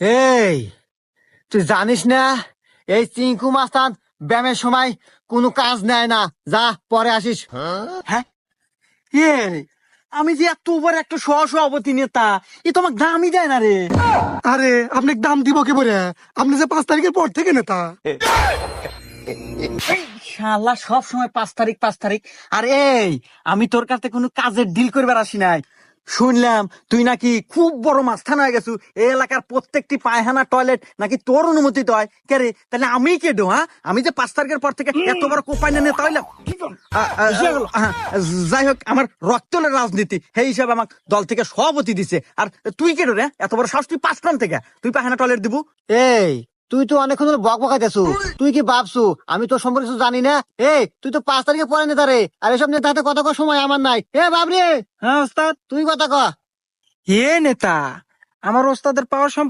এই তুই জানিস না এই চিঙ্কু মাস্তান ব্যায়ামের সময় কোনো কাজ নেয় না, যা পরে আসিস। হ্যাঁ এ আমি যে এত বড় একটা সহসভাপতি নেতা, এ তো আমাকে দামই দেয় না রে। আরে আপনাকে দাম দিব কি বলে? আপনি যে 5 তারিখের পর থেকে নেতা। শালা সব সময় 5 তারিখ 5 তারিখ। আর এই আমি তোর কাছে কোনো কাজের ডিল করবার আসি নাই। শুনলাম তুই নাকি খুব বড় মাস্তান হয়ে গেছু, এই এলাকার প্রত্যেকটি পায়খানা টয়লেট নাকি তোর অনুমতি হয়। কে রে, তাহলে আমি কে ডো? হ্যাঁ, আমি যে 5 তারিখের পর থেকে এত বড় কোপাইনা নেতা হইলাম। যাই হোক, আমার রক্তলের রাজনীতি সেই হিসাবে আমাকে দল থেকে সভাপতি দিছে। আর তুই কে রে, এত বড় সাহস? তুই 5 থেকে তুই পায়খানা টয়লেট দিবু? এই তুই তো অনেকক্ষণ ধরে বক বকাইতেছু, তুই কি ভাবছু আমি তোর সম্পর্কে কিছু জানি না? এই তুই তো 5 তারিখে পরে নেতা রে, আর এসব নেতা হাতে কথা কর সময় আমার নাই। এ বাবরে, হ্যাঁ ওস্তাদ। তুই কথা ক। এ নেতা, আমার ওস্তাদের পাওয়ার সম্পর্কে